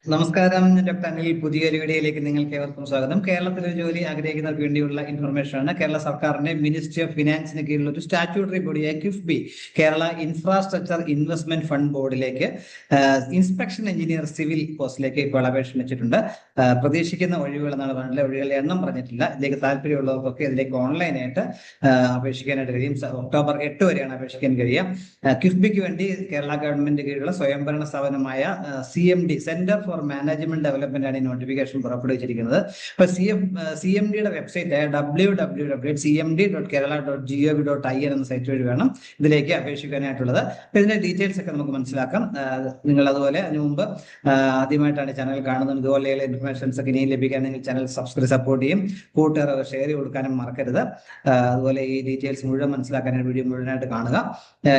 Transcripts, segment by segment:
നമസ്കാരം, ഞാൻ ഡോക്ടർ അനിൽ. പുതിയൊരു വീഡിയോയിലേക്ക് നിങ്ങൾക്ക് ഏവർക്കും സ്വാഗതം. കേരളത്തിൽ ഒരു ജോലി ആഗ്രഹിക്കുന്നവർക്ക് വേണ്ടിയുള്ള ഇൻഫർമേഷൻ ആണ്. കേരള സർക്കാരിന്റെ മിനിസ്ട്രി ഓഫ് ഫിനാൻസിന് കീഴിലുള്ള ഒരു സ്റ്റാറ്റ്യൂട്ടറി ബോഡിയായ KIIFB, Kerala infrastructure investment fund ബോർഡിലേക്ക് ഇൻസ്പെക്ഷൻ എഞ്ചിനീയർ സിവിൽ പോസ്റ്റിലേക്ക് ഇപ്പോൾ അപേക്ഷ വെച്ചിട്ടുണ്ട്. പ്രതീക്ഷിക്കുന്ന ഒഴിവുകൾ എന്നാണ് പറഞ്ഞില്ല, ഒഴിവുകളുടെ എണ്ണം പറഞ്ഞിട്ടില്ല. ഇതിലേക്ക് താല്പര്യമുള്ളവർക്കൊക്കെ ഇതിലേക്ക് ഓൺലൈനായിട്ട് അപേക്ഷിക്കാനായിട്ട് കഴിയും. ഒക്ടോബർ 8 വരെയാണ് അപേക്ഷിക്കാൻ കഴിയുക. കിഫ്ബിക്ക് വേണ്ടി കേരള ഗവൺമെന്റ് കീഴിലുള്ള സ്വയംഭരണ സ്ഥാപനമായ CMD, centre for management development ആണ് ഈ നോട്ടിഫിക്കേഷൻ പുറപ്പെടുവിച്ചിരിക്കുന്നത്. അപ്പൊ CMD-യുടെ വെബ്സൈറ്റ് www.cmd.kerala.gov.in എന്ന സൈറ്റ് വഴി വേണം ഇതിലേക്ക് അപേക്ഷിക്കാനായിട്ടുള്ളത്. അപ്പൊ ഇതിന്റെ ഡീറ്റെയിൽസ് ഒക്കെ നമുക്ക് മനസ്സിലാക്കാം. നിങ്ങൾ അതുപോലെ അതിനു മുമ്പ് ആദ്യമായിട്ടാണ് ചാനൽ കാണുന്നത്, ഇതുപോലെയുള്ള ഇൻഫർമേഷൻസ് ഒക്കെ ഇനിയും ലഭിക്കുകയാണെങ്കിൽ ചാനൽ സപ്പോർട്ട് ചെയ്യും, കൂട്ടുകാർ ഷെയർ ചെയ്ത് കൊടുക്കാനും മറക്കരുത്. അതുപോലെ ഈ ഡീറ്റെയിൽസ് മുഴുവൻ മനസ്സിലാക്കാനായിട്ട് വീഡിയോ മുഴുവനായിട്ട് കാണുക.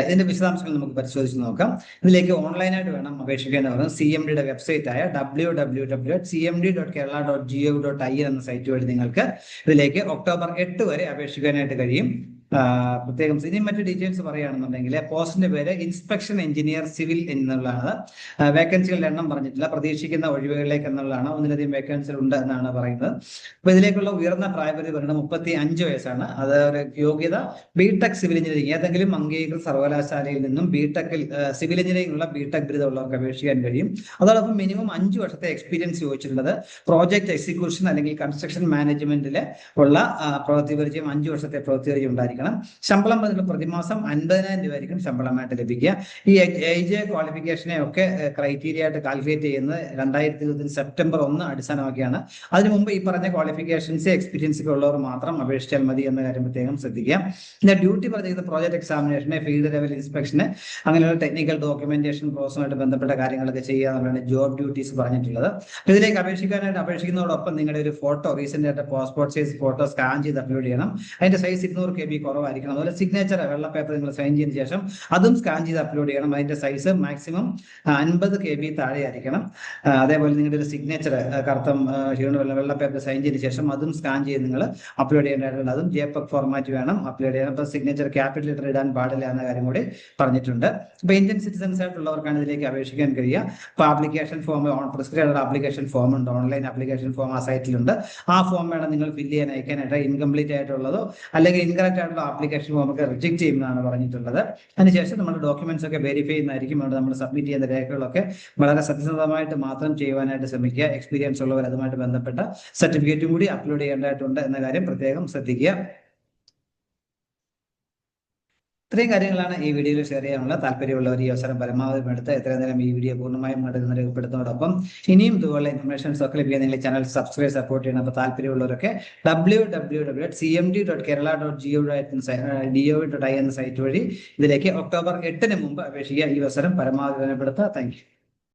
ഇതിന്റെ വിശദാംശങ്ങൾ നമുക്ക് പരിശോധിച്ച് നോക്കാം. ഇതിലേക്ക് ഓൺലൈനായിട്ട് വേണം അപേക്ഷിക്കേണ്ടത്. CMD-യുടെ വെബ്സൈറ്റ് ആയ www.cmd.kerala.gov.in എന്ന സൈറ്റ് വഴി നിങ്ങൾക്ക് ഇതിലേക്ക് ഒക്ടോബർ 8 വരെ അപേക്ഷിക്കാനായിട്ട് കഴിയും. പ്രത്യേകം ഇനി മറ്റു ഡീറ്റെയിൽസ് പറയുകയാണെന്നുണ്ടെങ്കിൽ പോസ്റ്റിന്റെ പേര് ഇൻസ്പെക്ഷൻ എഞ്ചിനീയർ സിവിൽ എന്നുള്ളതാണ്. വേക്കൻസികളുടെ എണ്ണം പറഞ്ഞിട്ടില്ല, പ്രതീക്ഷിക്കുന്ന ഒഴിവുകളിലേക്ക് എന്നുള്ളതാണ്. ഒന്നിലധികം വേക്കൻസികൾ ഉണ്ട് എന്നാണ് പറയുന്നത്. അപ്പൊ ഇതിലേക്കുള്ള ഉയർന്ന പ്രായപരിധി പറയുന്നത് 35 വയസ്സാണ്. അത് ഒരു യോഗ്യത ബിടെക് സിവിൽ എഞ്ചിനീയറിംഗ്, ഏതെങ്കിലും അംഗീകൃത സർവകലാശാലയിൽ നിന്നും ബിടെക്കിൽ സിവിൽ എഞ്ചിനീയറിംഗിലുള്ള ബിടെക് ബിരുദമുള്ളവർക്ക് അപേക്ഷിക്കാൻ കഴിയും. അതോടൊപ്പം മിനിമം 5 വർഷത്തെ എക്സ്പീരിയൻസ് ചോദിച്ചിട്ടുള്ളത് പ്രോജക്ട് എക്സിക്യൂഷൻ അല്ലെങ്കിൽ കൺസ്ട്രക്ഷൻ മാനേജ്മെന്റിലെ ഉള്ള പ്രവൃത്തി പരിചയം, 5 വർഷത്തെ പ്രവൃത്തി പരിചയം ഉണ്ടായിരിക്കും. ശമ്പളം പ്രതിമാസം 50,000 രൂപ ആയിരിക്കും ശമ്പളമായിട്ട് ലഭിക്കുക. ഈ ഏജ് ക്വാളിഫിക്കേഷനെ ഒക്കെ ക്രൈറ്റീരിയ ആയിട്ട് കാൽക്കുലേറ്റ് ചെയ്യുന്നത് 2020 സെപ്റ്റംബർ 1 അടിസ്ഥാനമാക്കിയാണ്. അതിനു മുമ്പ് ഈ പറഞ്ഞ ക്വാളിഫിക്കേഷൻസ് എക്സ്പീരിയൻസ് ഒക്കെ ഉള്ളവർ മാത്രം അപേക്ഷിച്ചാൽ മതി എന്ന കാര്യം പ്രത്യേകം ശ്രദ്ധിക്കുക. പിന്നെ ഡ്യൂട്ടി പറഞ്ഞിരിക്കുന്ന പ്രോജക്ട് എക്സാമിനേഷന്, ഫീൽഡ് ലെവൽ ഇൻസ്പെക്ഷന്, അങ്ങനെയുള്ള ടെക്നിക്കൽ ഡോക്യുമെന്റേഷൻ പ്രോസസുമായിട്ട് ബന്ധപ്പെട്ട കാര്യങ്ങളൊക്കെ ചെയ്യുക എന്നുള്ളതാണ് ജോബ് ഡ്യൂട്ടീസ് പറഞ്ഞിട്ടുള്ളത്. ഇതിലേക്ക് അപേക്ഷിക്കുന്നതോടൊപ്പം നിങ്ങളുടെ ഒരു ഫോട്ടോ, റീസെന്റ് ആയിട്ട് പാസ്പോർട്ട് സൈസ് ഫോട്ടോ സ്കാൻ ചെയ്ത് അപ്ലോഡ് ചെയ്യണം. അതിന്റെ സൈസ് 200 KB കുറവായിരിക്കണം. അതുപോലെ സിഗ്നേച്ചർ വെള്ള പേപ്പർ നിങ്ങൾ സൈൻ ചെയ്തതിനു ശേഷം അതും സ്കാൻ ചെയ്ത് അപ്ലോഡ് ചെയ്യണം. അതിന്റെ സൈസ് മാക്സിമം 50 KB താഴെ ആയിരിക്കണം. അതേപോലെ നിങ്ങളുടെ ഒരു സിഗ്നേച്ചർ കറുത്ത വെള്ള പേപ്പർ സൈൻ ചെയ്തതിനു ശേഷം അതും സ്കാൻ ചെയ്ത് നിങ്ങൾ അപ്ലോഡ് ചെയ്യേണ്ടതായിട്ടുണ്ട്. അതും JPEG ഫോർമാറ്റ് വേണം അപ്ലോഡ് ചെയ്യാൻ. അപ്പൊ സിഗ്നേച്ചർ ക്യാപിറ്റൽ ലെറ്റർ ഇടാൻ പാടില്ല എന്ന കാര്യം കൂടി പറഞ്ഞിട്ടുണ്ട്. അപ്പൊ ഇന്ത്യൻ സിറ്റിസൺസ് ആയിട്ടുള്ളവർക്കാണ് ഇതിലേക്ക് അപേക്ഷിക്കാൻ കഴിയുക. അപ്പൊ application form, prescribe application form ഉണ്ട്, ഓൺലൈൻ ആപ്ലിക്കേഷൻ ഫോം ആ സൈറ്റിലുണ്ട്. ആ ഫോം വേണം നിങ്ങൾ ഫില്ല് ചെയ്യാൻ അയക്കാനായിട്ട്. ഇൻകംപ്ലീറ്റ് ആയിട്ടുള്ളതോ അല്ലെങ്കിൽ ഇൻകറക്റ്റ് ആയിട്ടുള്ള ആപ്ലിക്കേഷൻ ഫോം ഒക്കെ റിജക്ട് ചെയ്യുന്നതാണ് പറഞ്ഞിട്ടുള്ളത്. അതിനുശേഷം നമ്മുടെ ഡോക്യുമെന്റ്സ് ഒക്കെ വെരിഫൈ ചെയ്യുന്നതായിരിക്കും. അവിടെ നമ്മൾ സബ്മിറ്റ് ചെയ്യുന്ന രേഖകളൊക്കെ വളരെ സത്യസന്ധമായിട്ട് മാത്രം ചെയ്യുവാനായിട്ട് ശ്രമിക്കുക. എക്സ്പീരിയൻസ് ഉള്ളവർ അതുമായിട്ട് ബന്ധപ്പെട്ട സർട്ടിഫിക്കറ്റും കൂടി അപ്ലോഡ് ചെയ്യേണ്ടതായിട്ടുണ്ട് എന്ന കാര്യം പ്രത്യേകം ശ്രദ്ധിക്കുക. ഇത്രയും കാര്യങ്ങളാണ് ഈ വീഡിയോയിൽ ഷെയർ ചെയ്യാനുള്ള. താല്പര്യമുള്ളവർ ഈ അവസരം പരമാവധി എടുത്ത് എത്രയും നേരം ഈ വീഡിയോ പൂർണ്ണമായും രേഖപ്പെടുത്തുന്നതോടൊപ്പം ഇനിയും ഇതുപോലെ ഇൻഫർമേഷൻസ് ഒക്കെ ലഭിക്കാൻ നിങ്ങൾ ചാനൽ സപ്പോർട്ട് ചെയ്യണം. അപ്പോൾ താല്പര്യമുള്ളവരൊക്കെ www.cmd.kerala.gov.in എന്ന സൈറ്റ് വഴി ഇതിലേക്ക് ഒക്ടോബർ 8 മുമ്പ് അപേക്ഷിക്കുക. ഈ അവസരം പരമാവധി ഉപയോഗപ്പെടുത്തുക. Thank U.